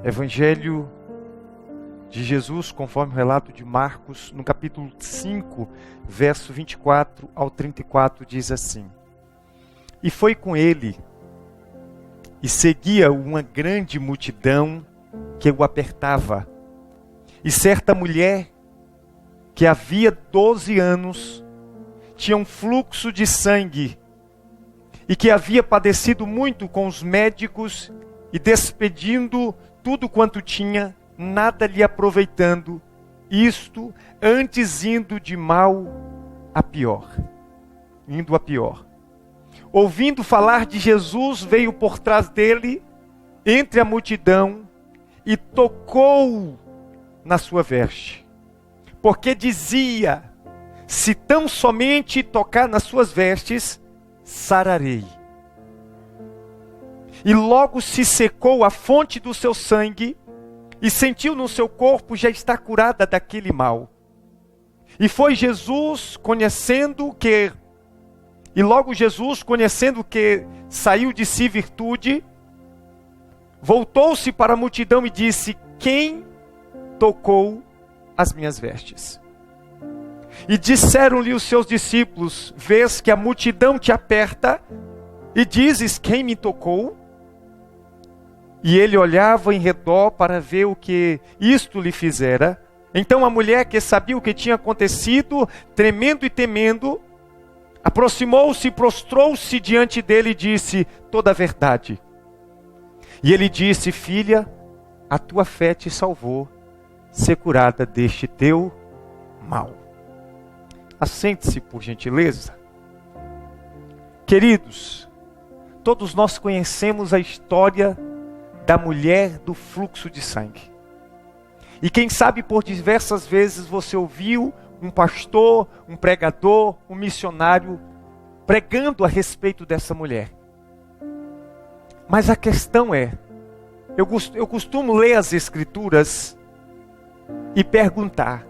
Evangelho de Jesus, conforme o relato de Marcos, no capítulo 5, verso 24 ao 34, diz assim: E foi com ele, e seguia uma grande multidão que o apertava. E certa mulher, que havia 12 anos, tinha um fluxo de sangue, e que havia padecido muito com os médicos, e despedindo tudo quanto tinha, nada lhe aproveitando, isto antes indo de mal a pior. Indo a pior. Ouvindo falar de Jesus, veio por trás dele, entre a multidão, e tocou na sua veste. Porque dizia: se tão somente tocar nas suas vestes, sararei. E logo se secou a fonte do seu sangue, e sentiu no seu corpo já estar curada daquele mal. E foi Jesus, logo Jesus, conhecendo que saiu de si virtude, voltou-se para a multidão e disse: quem tocou as minhas vestes? E disseram-lhe os seus discípulos: vês que a multidão te aperta, e dizes: quem me tocou? E ele olhava em redor para ver o que isto lhe fizera. Então a mulher, que sabia o que tinha acontecido, tremendo e temendo, aproximou-se e prostrou-se diante dele e disse toda a verdade. E ele disse: filha, a tua fé te salvou, ser curada deste teu mal. Assente-se, por gentileza. Queridos, todos nós conhecemos a história da mulher do fluxo de sangue. E quem sabe por diversas vezes você ouviu um pastor, um pregador, um missionário pregando a respeito dessa mulher. Mas a questão é, eu costumo ler as Escrituras e perguntar: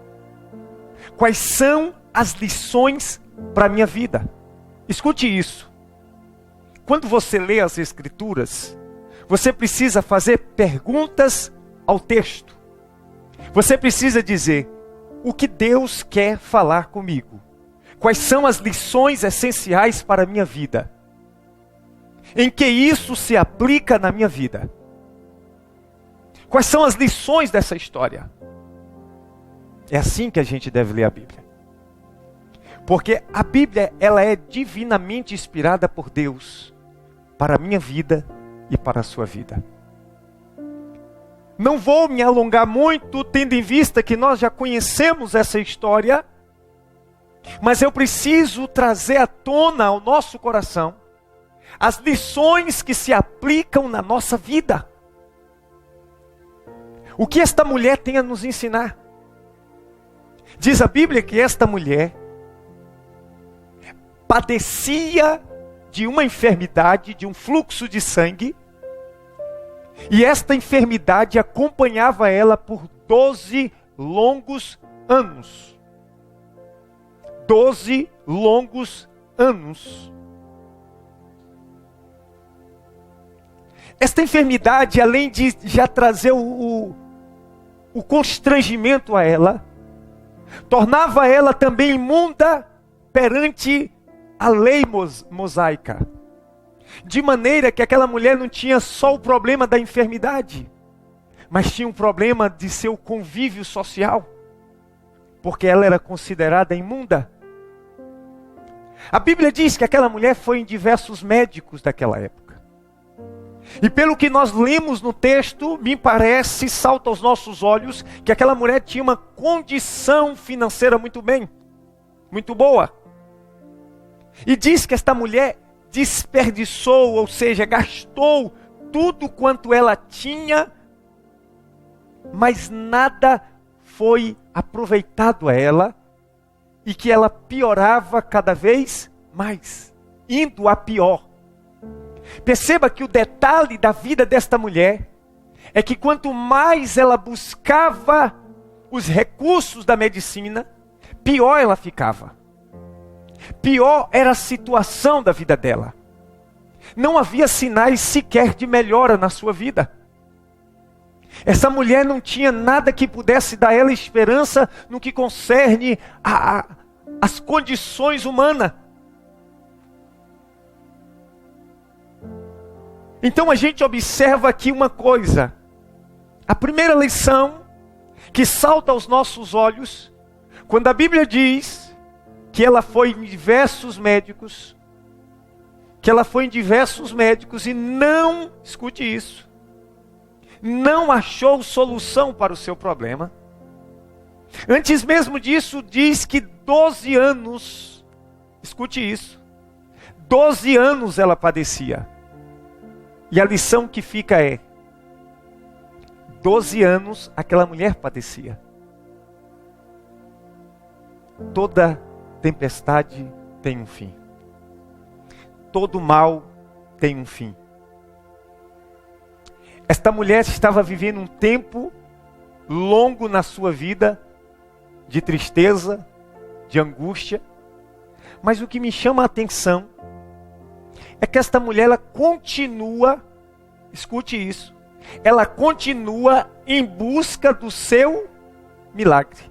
quais são as lições para a minha vida? Escute isso. Quando você lê as Escrituras, você precisa fazer perguntas ao texto. Você precisa dizer: o que Deus quer falar comigo? Quais são as lições essenciais para a minha vida? Em que isso se aplica na minha vida? Quais são as lições dessa história? É assim que a gente deve ler a Bíblia. Porque a Bíblia, ela é divinamente inspirada por Deus para a minha vida e para a sua vida. Não vou me alongar muito, tendo em vista que nós já conhecemos essa história, mas eu preciso trazer à tona ao nosso coração as lições que se aplicam na nossa vida. O que esta mulher tem a nos ensinar? Diz a Bíblia que esta mulher padecia de uma enfermidade, de um fluxo de sangue, e esta enfermidade acompanhava ela por 12 longos anos. 12 longos anos. Esta enfermidade, além de já trazer o constrangimento a ela, tornava ela também imunda perante a lei mosaica. De maneira que aquela mulher não tinha só o problema da enfermidade, mas tinha um problema de seu convívio social, porque ela era considerada imunda. A Bíblia diz que aquela mulher foi em diversos médicos daquela época. E pelo que nós lemos no texto, me parece, salta aos nossos olhos, que aquela mulher tinha uma condição financeira muito boa. E diz que esta mulher desperdiçou, ou seja, gastou tudo quanto ela tinha, mas nada foi aproveitado a ela, e que ela piorava cada vez mais, indo a pior. Perceba que o detalhe da vida desta mulher é que quanto mais ela buscava os recursos da medicina, pior ela ficava. Pior era a situação da vida dela. Não havia sinais sequer de melhora na sua vida. Essa mulher não tinha nada que pudesse dar a ela esperança no que concerne as condições humanas. Então a gente observa aqui uma coisa. A primeira lição que salta aos nossos olhos, quando a Bíblia diz que ela foi em diversos médicos, e não, escute isso, não achou solução para o seu problema. Antes mesmo disso, diz que 12 anos, escute isso, 12 anos ela padecia. E a lição que fica é, 12 anos aquela mulher padecia. Toda tempestade tem um fim. Todo mal tem um fim. Esta mulher estava vivendo um tempo longo na sua vida, de tristeza, de angústia. Mas o que me chama a atenção é que esta mulher, ela continua, escute isso, ela continua em busca do seu milagre.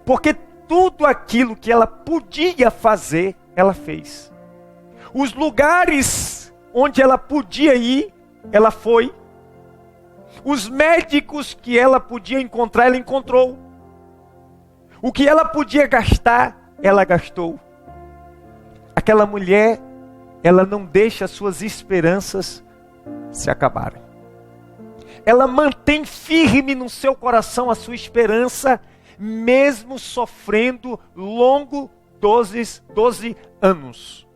Porque tudo aquilo que ela podia fazer, ela fez. Os lugares onde ela podia ir, ela foi. Os médicos que ela podia encontrar, ela encontrou. O que ela podia gastar, ela gastou. Aquela mulher, ela não deixa suas esperanças se acabarem. Ela mantém firme no seu coração a sua esperança, mesmo sofrendo longo 12 anos.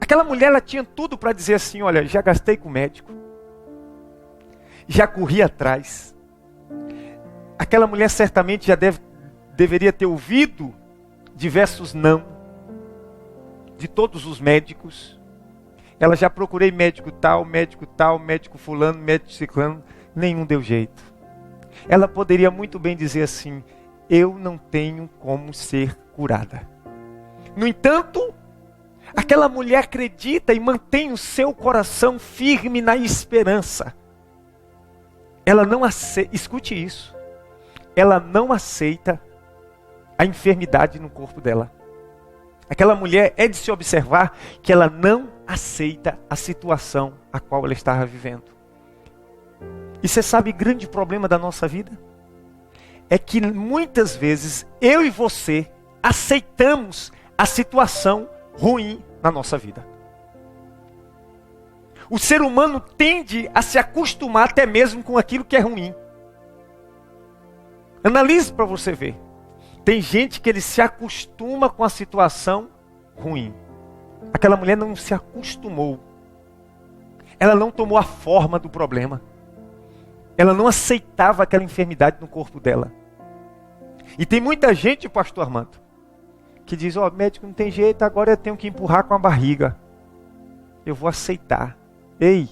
Aquela mulher, ela tinha tudo para dizer assim, olha, já gastei com o médico, já corri atrás. Aquela mulher certamente já deveria ter ouvido diversos não, de todos os médicos. Ela já procurei médico tal, médico fulano, médico ciclano, nenhum deu jeito. Ela poderia muito bem dizer assim, eu não tenho como ser curada. No entanto, aquela mulher acredita e mantém o seu coração firme na esperança. Ela não aceita, escute isso, ela não aceita a enfermidade no corpo dela. Aquela mulher é de se observar que ela não aceita a situação a qual ela estava vivendo. E você sabe o grande problema da nossa vida? É que muitas vezes eu e você aceitamos a situação ruim na nossa vida. O ser humano tende a se acostumar até mesmo com aquilo que é ruim. Analise para você ver. Tem gente que ele se acostuma com a situação ruim. Aquela mulher não se acostumou. Ela não tomou a forma do problema. Ela não aceitava aquela enfermidade no corpo dela. E tem muita gente, pastor Armando, que diz, médico não tem jeito, agora eu tenho que empurrar com a barriga. Eu vou aceitar. Ei,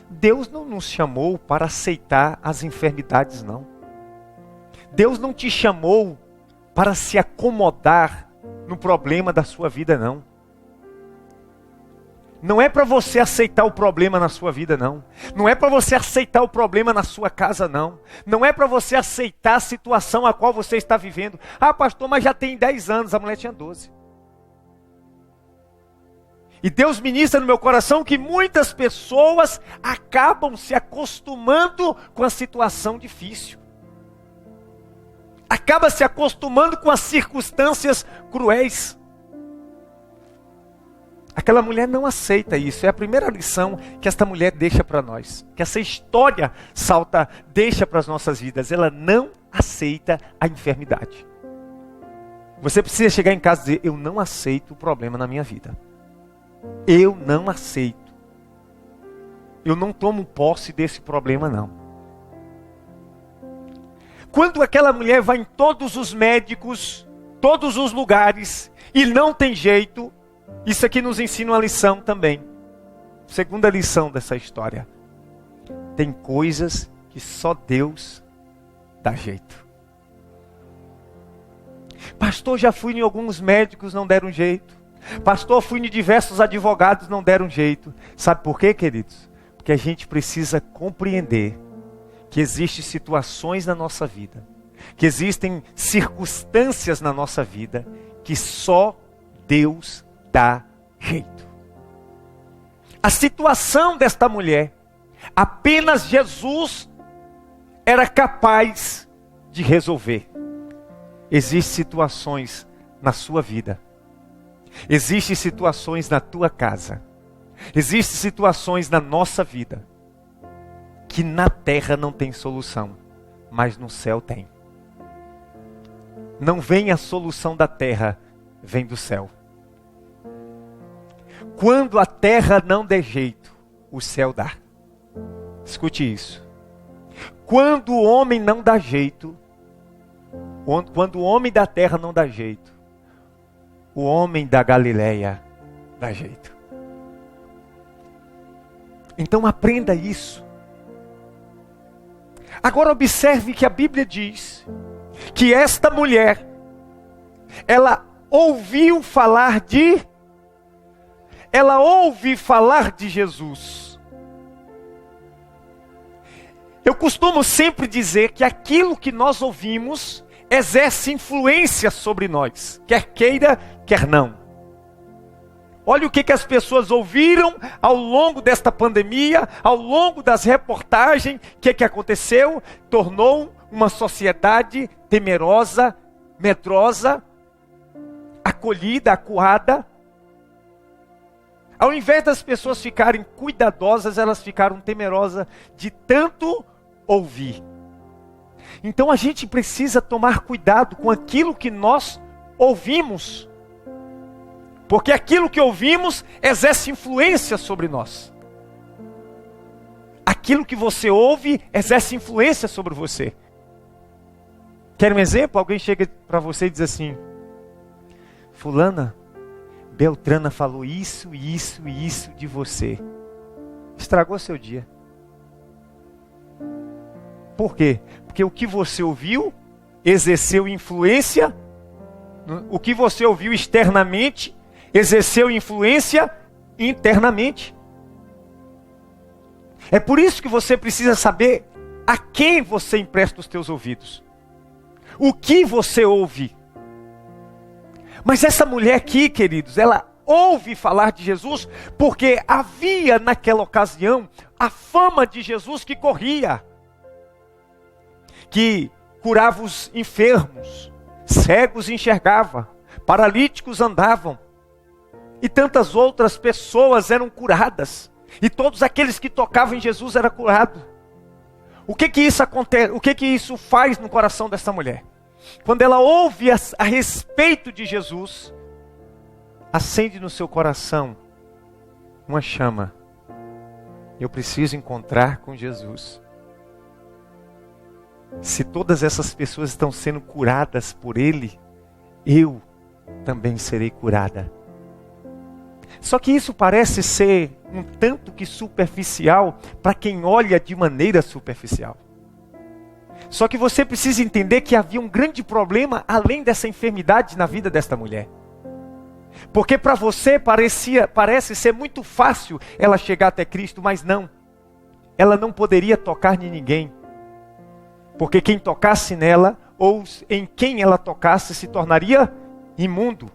Deus não nos chamou para aceitar as enfermidades, não. Deus não te chamou para se acomodar no problema da sua vida, não. Não é para você aceitar o problema na sua vida, não. Não é para você aceitar o problema na sua casa, não. Não é para você aceitar a situação a qual você está vivendo. Ah, pastor, mas já tem 10 anos, a mulher tinha 12. E Deus ministra no meu coração que muitas pessoas acabam se acostumando com a situação difícil. Acaba se acostumando com as circunstâncias cruéis. Aquela mulher não aceita isso. É a primeira lição que esta mulher deixa para nós. Que essa história deixa para as nossas vidas. Ela não aceita a enfermidade. Você precisa chegar em casa e dizer, eu não aceito o problema na minha vida. Eu não aceito. Eu não tomo posse desse problema, não. Quando aquela mulher vai em todos os médicos, todos os lugares, e não tem jeito, isso aqui nos ensina uma lição também. Segunda lição dessa história. Tem coisas que só Deus dá jeito. Pastor, já fui em alguns médicos, não deram jeito. Pastor, fui em diversos advogados, não deram jeito. Sabe por quê, queridos? Porque a gente precisa compreender que existem situações na nossa vida, que existem circunstâncias na nossa vida, que só Deus dá jeito. A situação desta mulher, apenas Jesus era capaz de resolver. Existem situações na sua vida, existem situações na tua casa, existem situações na nossa vida, que na terra não tem solução, mas no céu tem. Não vem a solução da terra, vem do céu. Quando a terra não der jeito, o céu dá. Escute isso. Quando o homem não dá jeito, quando o homem da terra não dá jeito, o homem da Galileia dá jeito. Então aprenda isso. Agora observe que a Bíblia diz que esta mulher, ela ouve falar de Jesus. Eu costumo sempre dizer que aquilo que nós ouvimos exerce influência sobre nós, quer queira, quer não. Olha o que as pessoas ouviram ao longo desta pandemia, ao longo das reportagens, o que aconteceu? Tornou uma sociedade temerosa, medrosa, acolhida, acuada. Ao invés das pessoas ficarem cuidadosas, elas ficaram temerosas de tanto ouvir. Então a gente precisa tomar cuidado com aquilo que nós ouvimos. Porque aquilo que ouvimos exerce influência sobre nós. Aquilo que você ouve exerce influência sobre você. Quer um exemplo? Alguém chega para você e diz assim: fulana, Beltrana falou isso de você. Estragou seu dia. Por quê? Porque o que você ouviu exerceu influência. O que você ouviu externamente exerceu influência internamente. É por isso que você precisa saber a quem você empresta os teus ouvidos. O que você ouve. Mas essa mulher aqui, queridos, ela ouve falar de Jesus porque havia naquela ocasião a fama de Jesus que corria. Que curava os enfermos, cegos enxergava, paralíticos andavam. E tantas outras pessoas eram curadas. E todos aqueles que tocavam em Jesus eram curados. O que isso acontece? O que isso faz no coração dessa mulher? Quando ela ouve a respeito de Jesus, acende no seu coração uma chama. Eu preciso encontrar com Jesus. Se todas essas pessoas estão sendo curadas por Ele, eu também serei curada. Só que isso parece ser um tanto que superficial para quem olha de maneira superficial. Só que você precisa entender que havia um grande problema além dessa enfermidade na vida desta mulher. Porque para você parece ser muito fácil ela chegar até Cristo, mas não. Ela não poderia tocar em ninguém. Porque quem tocasse nela, ou em quem ela tocasse, se tornaria imundo.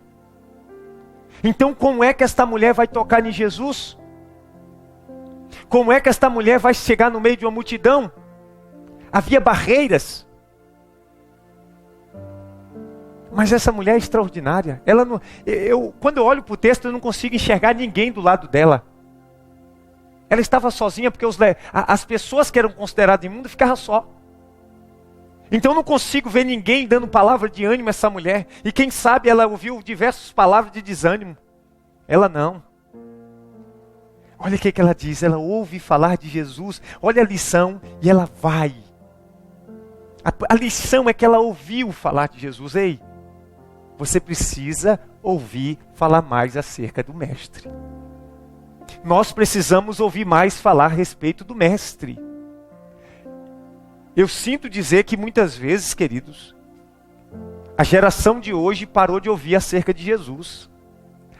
Então como é que esta mulher vai tocar em Jesus? Como é que esta mulher vai chegar no meio de uma multidão? Havia barreiras. Mas essa mulher é extraordinária. Quando eu olho para o texto, eu não consigo enxergar ninguém do lado dela. Ela estava sozinha porque as pessoas que eram consideradas imundas ficavam só. Então eu não consigo ver ninguém dando palavra de ânimo a essa mulher. E quem sabe ela ouviu diversas palavras de desânimo. Ela não. Olha o que ela diz. Ela ouve falar de Jesus. Olha a lição e ela vai. A lição é que ela ouviu falar de Jesus. Ei, você precisa ouvir falar mais acerca do Mestre. Nós precisamos ouvir mais falar a respeito do Mestre. Eu sinto dizer que muitas vezes, queridos, a geração de hoje parou de ouvir acerca de Jesus.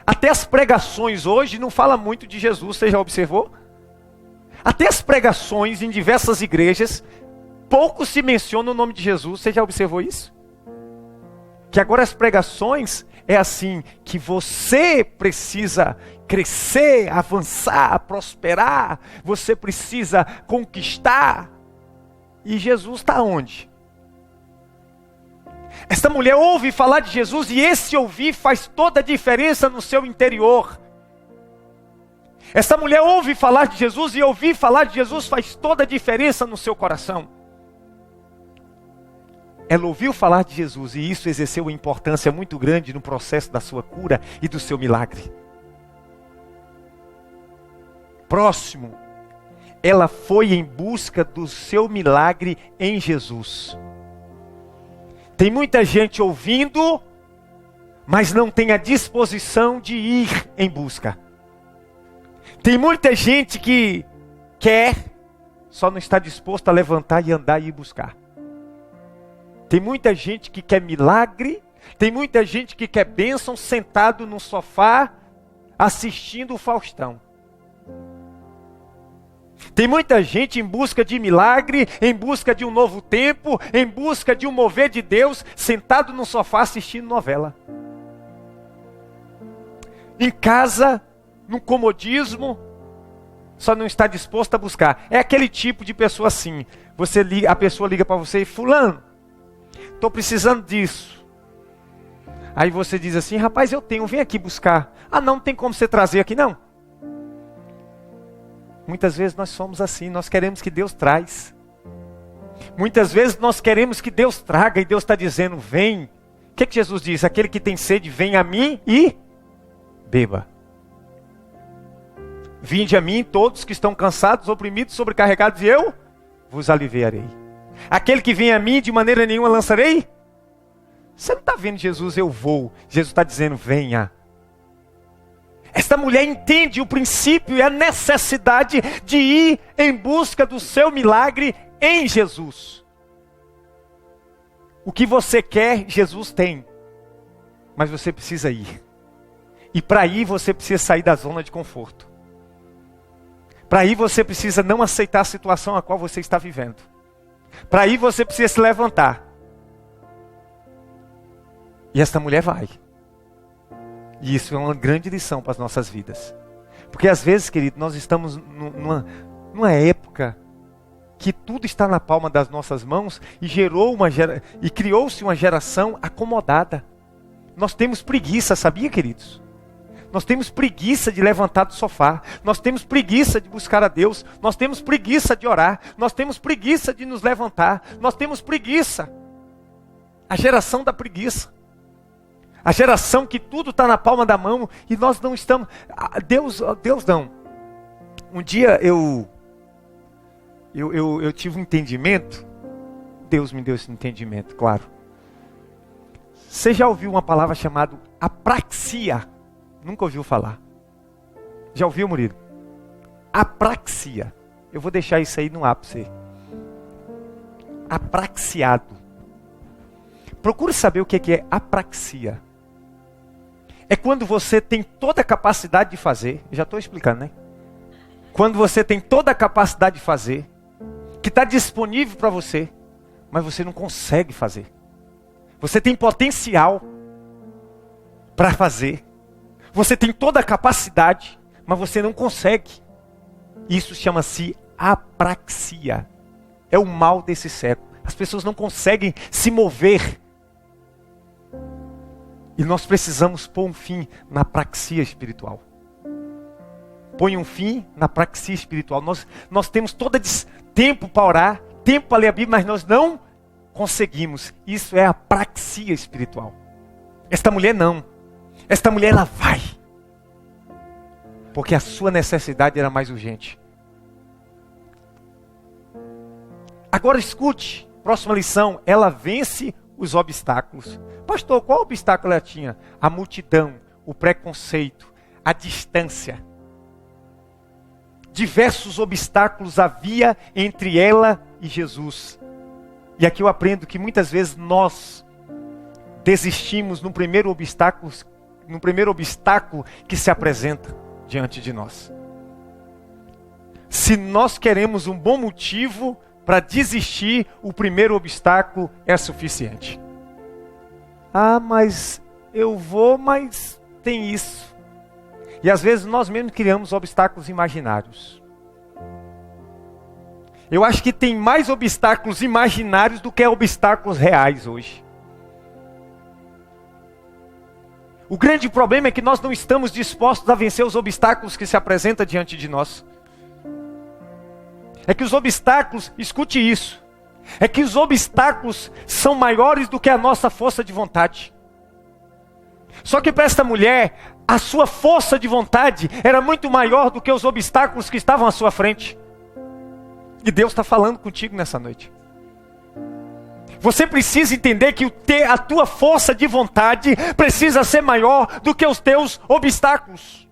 Até as pregações hoje não falam muito de Jesus, você já observou? Até as pregações em diversas igrejas, pouco se menciona o nome de Jesus. Você já observou isso? Que agora as pregações é assim, que você precisa crescer, avançar, prosperar, você precisa conquistar. E Jesus está onde? Esta mulher ouve falar de Jesus e esse ouvir faz toda a diferença no seu interior. Esta mulher ouve falar de Jesus e ouvir falar de Jesus faz toda a diferença no seu coração. Ela ouviu falar de Jesus e isso exerceu uma importância muito grande no processo da sua cura e do seu milagre. Próximo, ela foi em busca do seu milagre em Jesus. Tem muita gente ouvindo, mas não tem a disposição de ir em busca. Tem muita gente que quer, só não está disposto a levantar e andar e ir buscar. Tem muita gente que quer milagre, tem muita gente que quer bênção sentado no sofá, assistindo o Faustão. Tem muita gente em busca de milagre, em busca de um novo tempo, em busca de um mover de Deus, sentado no sofá assistindo novela. Em casa, no comodismo, só não está disposto a buscar. É aquele tipo de pessoa assim. A pessoa liga para você e fulano, estou precisando disso. Aí você diz assim, rapaz, eu tenho, vem aqui buscar. Ah, não tem como você trazer aqui não. Muitas vezes nós somos assim, nós queremos que Deus traz. Muitas vezes nós queremos que Deus traga e Deus está dizendo, vem. O que Jesus diz? Aquele que tem sede, vem a mim e beba. Vinde a mim todos que estão cansados, oprimidos, sobrecarregados e eu vos aliviarei. Aquele que vem a mim de maneira nenhuma lançarei. Você não está vendo Jesus, eu vou. Jesus está dizendo, venha. Esta mulher entende o princípio e a necessidade de ir em busca do seu milagre em Jesus. O que você quer, Jesus tem. Mas você precisa ir. E para ir você precisa sair da zona de conforto. Para ir você precisa não aceitar a situação a qual você está vivendo. Para ir você precisa se levantar. E esta mulher vai. E isso é uma grande lição para as nossas vidas. Porque às vezes, querido, nós estamos numa época que tudo está na palma das nossas mãos e criou-se uma geração acomodada. Nós temos preguiça, sabia, queridos? Nós temos preguiça de levantar do sofá. Nós temos preguiça de buscar a Deus. Nós temos preguiça de orar. Nós temos preguiça de nos levantar. Nós temos preguiça. A geração da preguiça. A geração que tudo está na palma da mão e nós não estamos... Deus não. Um dia eu tive um entendimento. Deus me deu esse entendimento, claro. Você já ouviu uma palavra chamada apraxia? Nunca ouviu falar. Já ouviu, Murilo? Apraxia. Eu vou deixar isso aí no ar para você. Apraxiado. Procure saber o que é apraxia. É quando você tem toda a capacidade de fazer. Já estou explicando, né? Quando você tem toda a capacidade de fazer, que está disponível para você, mas você não consegue fazer. Você tem potencial para fazer. Você tem toda a capacidade, mas você não consegue. Isso chama-se apraxia. É o mal desse século. As pessoas não conseguem se mover. E nós precisamos pôr um fim na apraxia espiritual. Põe um fim na apraxia espiritual. Nós temos todo tempo para orar, tempo para ler a Bíblia, mas nós não conseguimos. Isso é apraxia espiritual. Esta mulher não. Esta mulher ela vai. Porque a sua necessidade era mais urgente. Agora escute. Próxima lição. Ela vence os obstáculos. Pastor, qual obstáculo ela tinha? A multidão, o preconceito, a distância. Diversos obstáculos havia entre ela e Jesus. E aqui eu aprendo que muitas vezes nós desistimos no primeiro obstáculo que se apresenta diante de nós. Se nós queremos um bom motivo para desistir, o primeiro obstáculo é suficiente. Ah, mas eu vou, mas tem isso. E às vezes nós mesmos criamos obstáculos imaginários. Eu acho que tem mais obstáculos imaginários do que obstáculos reais hoje. O grande problema é que nós não estamos dispostos a vencer os obstáculos que se apresentam diante de nós. É que os obstáculos, escute isso, é que os obstáculos são maiores do que a nossa força de vontade. Só que para esta mulher, a sua força de vontade era muito maior do que os obstáculos que estavam à sua frente. E Deus está falando contigo nessa noite. Você precisa entender que a tua força de vontade precisa ser maior do que os teus obstáculos.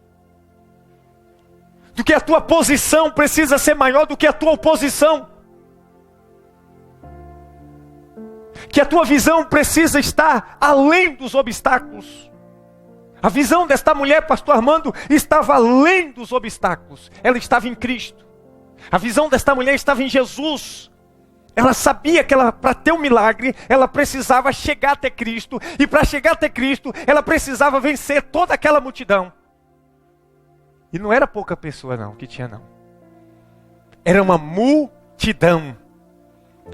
Do que a tua posição precisa ser maior do que a tua oposição. Que a tua visão precisa estar além dos obstáculos. A visão desta mulher, pastor Armando, estava além dos obstáculos. Ela estava em Cristo. A visão desta mulher estava em Jesus. Ela sabia que para ter um milagre, ela precisava chegar até Cristo. E para chegar até Cristo, ela precisava vencer toda aquela multidão. E não era pouca pessoa não, que tinha não. Era uma multidão.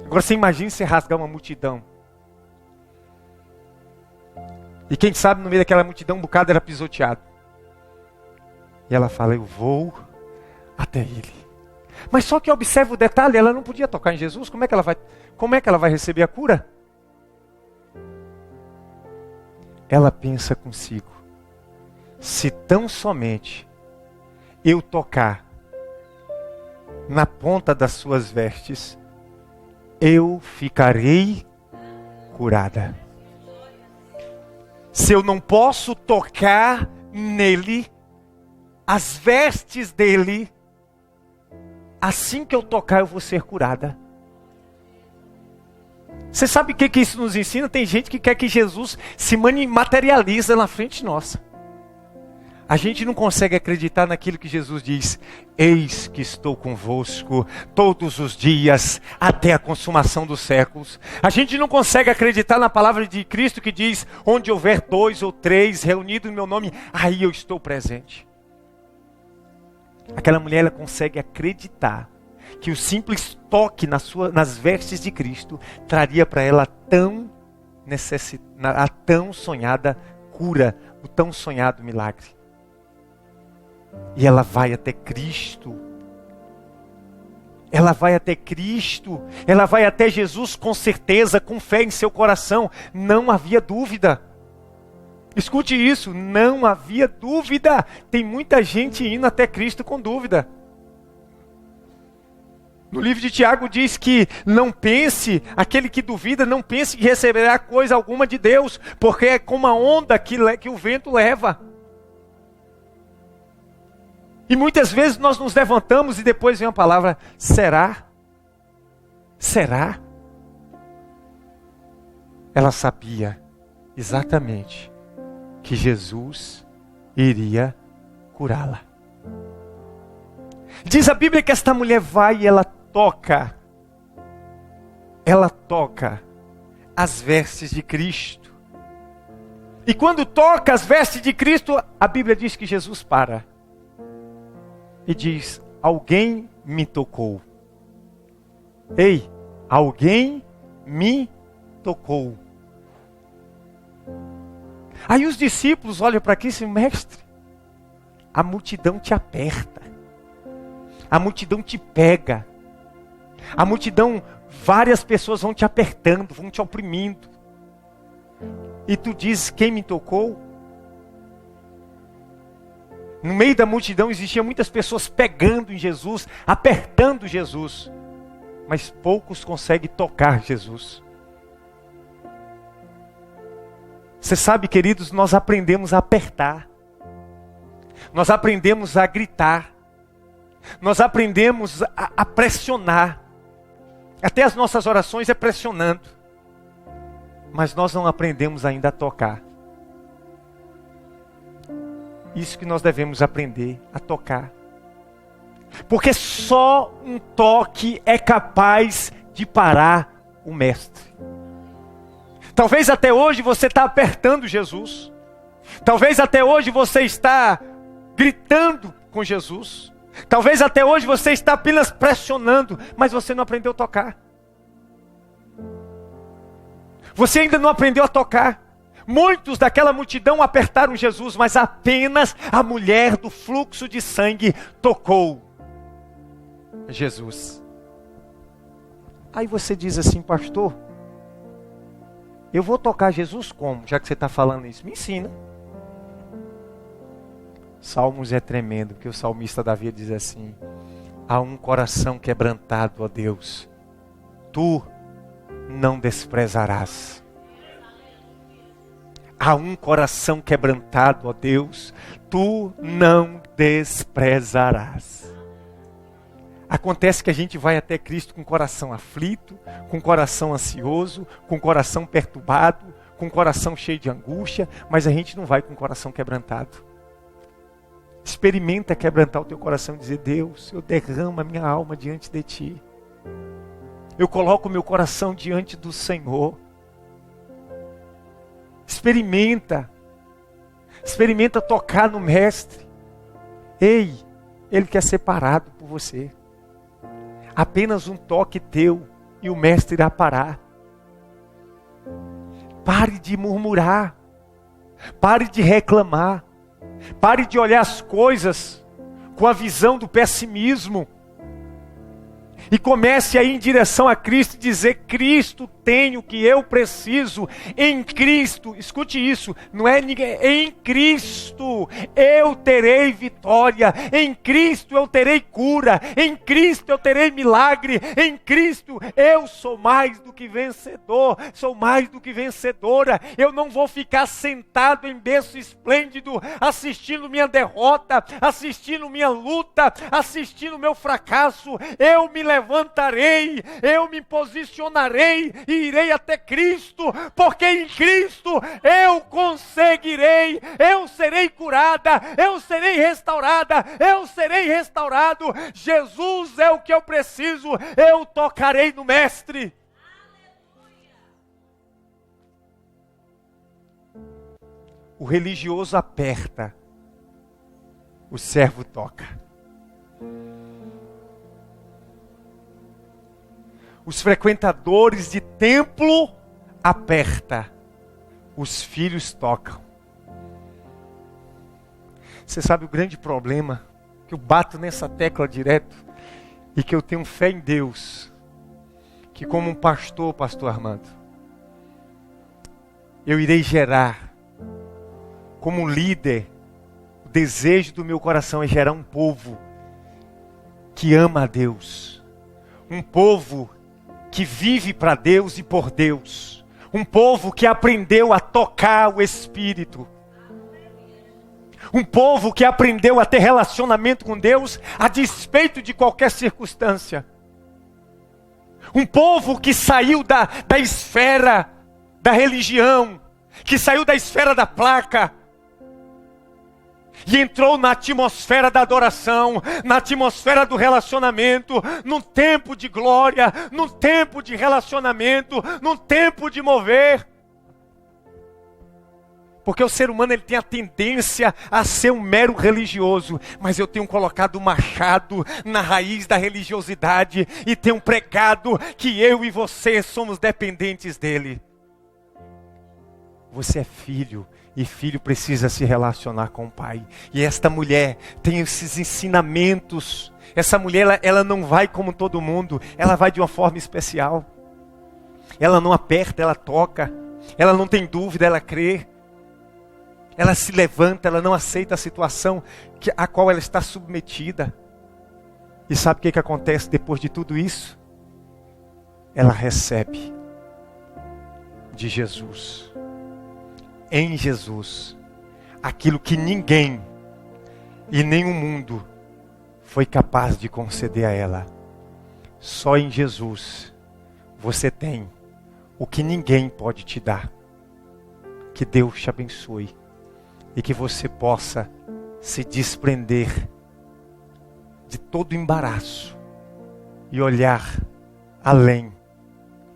Agora você imagina você rasgar uma multidão. E quem sabe no meio daquela multidão um bocado era pisoteado. E ela fala, eu vou até ele. Mas só que observa o detalhe, ela não podia tocar em Jesus. Como é que ela vai receber a cura? Ela pensa consigo, se tão somente eu tocar na ponta das suas vestes, eu ficarei curada. Se eu não posso tocar nele, as vestes dele, assim que eu tocar eu vou ser curada. Você sabe o que isso nos ensina? Tem gente que quer que Jesus se materialize na frente nossa. A gente não consegue acreditar naquilo que Jesus diz. Eis que estou convosco todos os dias até a consumação dos séculos. A gente não consegue acreditar na palavra de Cristo que diz, onde houver 2 ou 3 reunidos em meu nome, aí eu estou presente. Aquela mulher ela consegue acreditar que o simples toque nas vestes de Cristo traria para ela a tão sonhada cura, o tão sonhado milagre. E ela vai até Cristo. Ela vai até Cristo. Ela vai até Jesus com certeza, com fé em seu coração. Não havia dúvida. Escute isso, não havia dúvida. Tem muita gente indo até Cristo com dúvida. No livro de Tiago diz que não pense, aquele que duvida, não pense que receberá coisa alguma de Deus, porque é como a onda que o vento leva. E muitas vezes nós nos levantamos e depois vem a palavra, será? Será? Ela sabia exatamente que Jesus iria curá-la. Diz a Bíblia que esta mulher vai e ela toca as vestes de Cristo. E quando toca as vestes de Cristo, a Bíblia diz que Jesus para. E diz, alguém me tocou. Ei, alguém me tocou. Aí os discípulos olham para aqui e dizem, mestre, a multidão te aperta. A multidão te pega. A multidão, várias pessoas vão te apertando, vão te oprimindo. E tu dizes, quem me tocou? No meio da multidão existiam muitas pessoas pegando em Jesus, apertando Jesus. Mas poucos conseguem tocar Jesus. Você sabe, queridos, nós aprendemos a apertar. Nós aprendemos a gritar. Nós aprendemos a pressionar. Até as nossas orações é pressionando. Mas nós não aprendemos ainda a tocar. Isso que nós devemos aprender a tocar. Porque só um toque é capaz de parar o mestre. Talvez até hoje você está apertando Jesus. Talvez até hoje você está gritando com Jesus. Talvez até hoje você está apenas pressionando, mas você não aprendeu a tocar. Você ainda não aprendeu a tocar. Muitos daquela multidão apertaram Jesus, mas apenas a mulher do fluxo de sangue tocou Jesus. Aí você diz assim: pastor, eu vou tocar Jesus como? Já que você está falando isso, me ensina. Salmos é tremendo, porque o salmista Davi diz assim: há um coração quebrantado, ó Deus, tu não desprezarás. Há um coração quebrantado, ó Deus, tu não desprezarás. Acontece que a gente vai até Cristo com o coração aflito, com o coração ansioso, com o coração perturbado, com o coração cheio de angústia, mas a gente não vai com o coração quebrantado. Experimenta quebrantar o teu coração e dizer: Deus, eu derramo a minha alma diante de Ti. Eu coloco o meu coração diante do Senhor. Experimenta tocar no Mestre. Ei, Ele quer ser parado por você. Apenas um toque teu e o Mestre irá parar. Pare de murmurar. Pare de reclamar. Pare de olhar as coisas com a visão do pessimismo. E comece a ir em direção a Cristo e dizer: Cristo tem o que eu preciso. Em Cristo, escute isso, não é ninguém, em Cristo eu terei vitória. Em Cristo eu terei cura. Em Cristo eu terei milagre. Em Cristo eu sou mais do que vencedor. Sou mais do que vencedora. Eu não vou ficar sentado em berço esplêndido, assistindo minha derrota, assistindo minha luta, assistindo meu fracasso. Eu me levantarei, eu me posicionarei e irei até Cristo, porque em Cristo eu conseguirei, eu serei curada, eu serei restaurada, eu serei restaurado. Jesus é o que eu preciso, eu tocarei no Mestre. O religioso aperta, o servo toca. Os frequentadores de templo aperta, os filhos tocam. Você sabe o grande problema? Que eu bato nessa tecla direto e que eu tenho fé em Deus, que como um pastor Armando, eu irei gerar, como um líder, o desejo do meu coração é gerar um povo que ama a Deus, um povo que vive para Deus e por Deus. Um povo que aprendeu a tocar o Espírito. Um povo que aprendeu a ter relacionamento com Deus a despeito de qualquer circunstância. Um povo que saiu da esfera da religião, que saiu da esfera da placa, e entrou na atmosfera da adoração, na atmosfera do relacionamento, num tempo de glória, num tempo de relacionamento, num tempo de mover. Porque o ser humano ele tem a tendência a ser um mero religioso, mas eu tenho colocado o machado na raiz da religiosidade e tenho pregado que eu e você somos dependentes dele. Você é filho. E filho precisa se relacionar com o pai. E esta mulher tem esses ensinamentos. Essa mulher, ela não vai como todo mundo. Ela vai de uma forma especial. Ela não aperta, ela toca. Ela não tem dúvida, ela crê. Ela se levanta, ela não aceita a situação a qual ela está submetida. E sabe o que acontece depois de tudo isso? Ela recebe de Jesus. Em Jesus, aquilo que ninguém e nem o mundo foi capaz de conceder a ela. Só em Jesus você tem o que ninguém pode te dar. Que Deus te abençoe e que você possa se desprender de todo embaraço e olhar além.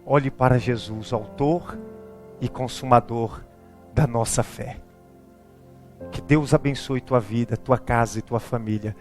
Olhe para Jesus, autor e consumador da nossa fé. Que Deus abençoe tua vida, tua casa e tua família.